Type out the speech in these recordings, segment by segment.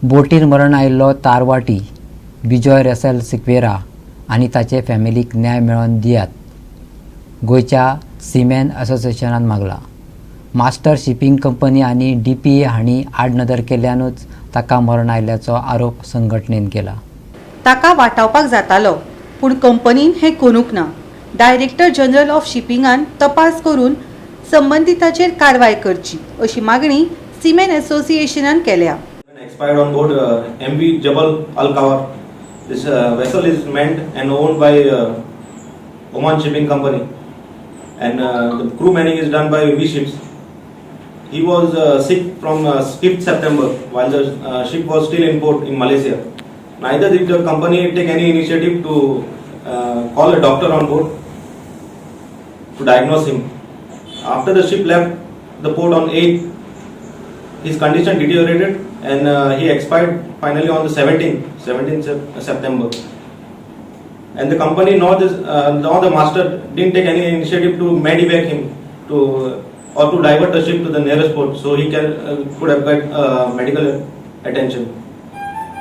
बोटीर मरण आयिल्लो तारवाटी बिजॉय रसेल सिक्वेरा आनी ताचे फॅमिलीक न्याय मेळोवन दियात, गोंयच्या सीमॅन असोसिएशनान मागला. मास्टर शिपिंग कंपनी आनी DPA हांणी आडनदर केल्ल्यानूच ताका मरण आयिल्ल्याचो आरोप संघटनेन केला. ताका वाटावपाक जातालो, पूण कंपनीन हें करूंक ना. डायरेक्टर जनरल ऑफ शिपिंगान तपास करून संबंधिताचेर कारवाय करची अशी मागणी सीमेन असोसिएशनान केल्या. Expired on board MV Jabal Al Khawar. This vessel is manned and owned by Oman Shipping Company, and the crew manning is done by V Ships. He was sick from 5th September while the ship was still in port in Malaysia. Neither did the company take any initiative to call a doctor on board to diagnose him. After the ship left the port on 8th, his condition deteriorated and he expired finally on the 17th September. And the company nor the master didn't take any initiative to medevac him or to divert the ship to the nearest port so he could have got medical attention.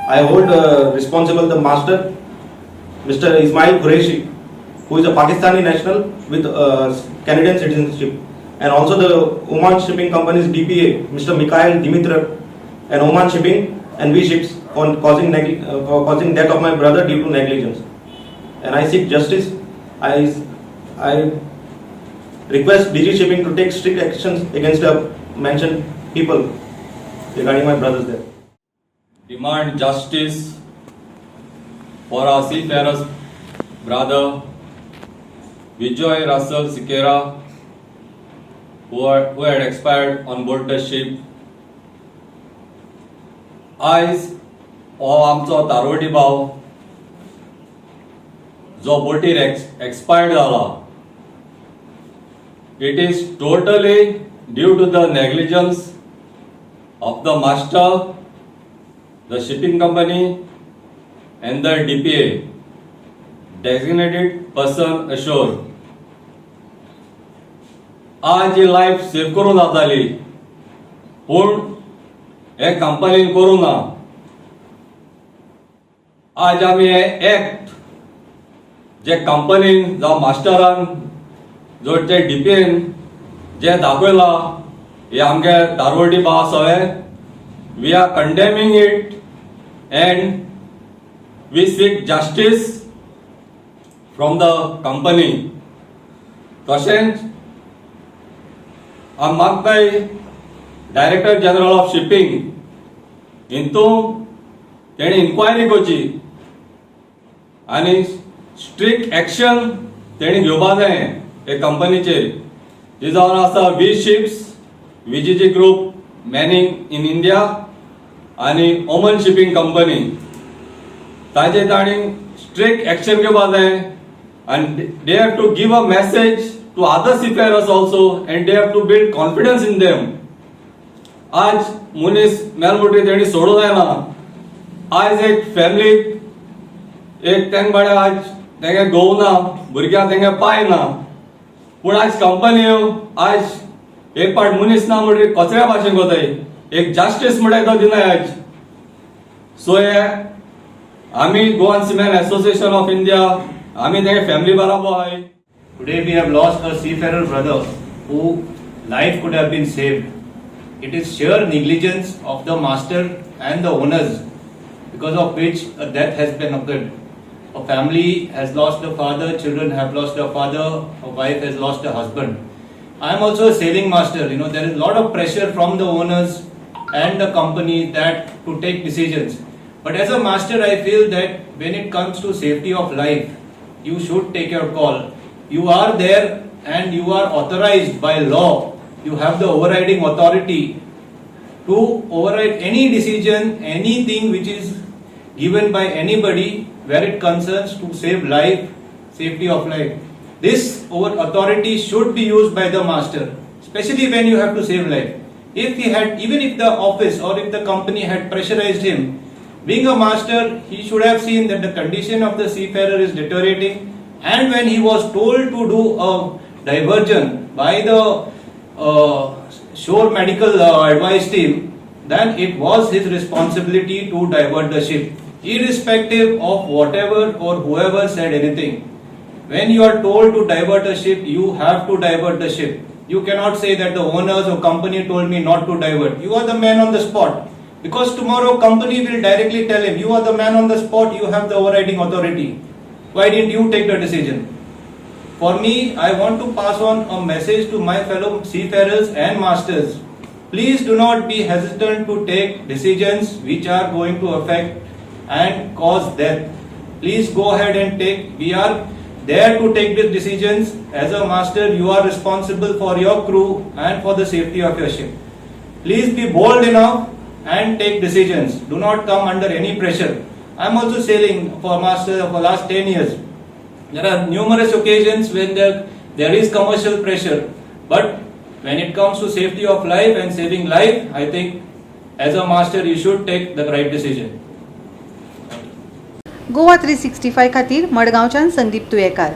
I hold responsible the master, Mr. Ismail Qureshi, who is a Pakistani national with Canadian citizenship, and also the Oman Shipping Company's DPA, Mr. Mikhail Dimitrov, and Oman Shipping and V Ships for causing death of my brother due to negligence. And I seek justice. I request DG Shipping to take strict actions against the mentioned people regarding my brother's death. Demand justice for our seafarer's brother Bijoy Russell Sikera, who had expired on board the ship. आयज हो आमचो तारवटी भाव जो बोटीर expired जाला, it is totally due to the negligence of the master, the shipping company and the DPA, designated person ashore. आज ही life save करून जाताली, पूण हे कंपनीन करूं ना. आज आमी हे एक्ट जे कंपनीन जावं मास्टरान जो ते DPAन जे दाखयला हे आमगे तारवटी भाव सगळे, we are condemning it and we seek justice from the company. तशेंच आमी मागताय डायरेक्टर जनरल ऑफ शिपिंग हितून तेणी इन्क्वायरी करची आनी स्ट्रिक्ट एक्शन तेणी घेवपा जाय हे कंपनीचेर. जी जावन आसा V Ships, VGG group manning in India आनी ओमन शिपिंग कंपनी. ताजेर ताणी स्ट्रिक्ट एक्शन घेवपा जाय and they have to give a message to other seafarers also and they have to build confidence in them. आज मनीस मेलमुटी तेणी सोडूं जायना. आज एक फॅमिलीक एक तेंग बाळे आज तेंगे घोव ना, भुरग्यां तेंगे पाय ना, पूण आज कंपनी आज एक पाट मनीस ना म्हणटरी कचऱ्या भाशेन कोताय एक जस्टिस म्हणटा तो दिनाय आज. सो हे आमी गोवन सीमॅन असोसिएशन ऑफ इंडिया आमी तेंगे फॅमिली बराबर आहाय. Today we have lost a seafarer brother who life could have been saved. It is sheer negligence of the master and the owners because of which a death has been occurred. A family has lost a father, children have lost a father, a wife has lost a husband. I am also a sailing master. There is a lot of pressure from the owners and the company that to take decisions. But as a master, I feel that when it comes to safety of life, you should take your call. You are there and you are authorized by law. You have the overriding authority to override any decision, anything which is given by anybody where it concerns to save life, safety of life. This authority should be used by the master, especially when you have to save life. If he had, even if the office or if the company had pressurized him, being a master, he should have seen that the condition of the seafarer is deteriorating, and when he was told to do a diversion by the shore medical advice team, then it was his responsibility to divert the ship, irrespective of whatever or whoever said anything. When you are told to divert a ship, you have to divert the ship. You cannot say that the owners or company told me not to divert. You are the man on the spot. Because tomorrow company will directly tell him, you are the man on the spot, you have the overriding authority. Why didn't you take the decision? For me, I want to pass on a message to my fellow seafarers and masters. Please do not be hesitant to take decisions which are going to affect and cause death. Please go ahead and take. We are there to take these decisions. As a master, you are responsible for your crew and for the safety of your ship. Please be bold enough and take decisions. Do not come under any pressure. I am also sailing for master for last 10 years. There are numerous occasions when there is commercial pressure, but when it comes to safety of life and saving life, I think as a master you should take the right decision. Goa 365 खातीर मडगांवच्यान संदीप तुयेकार.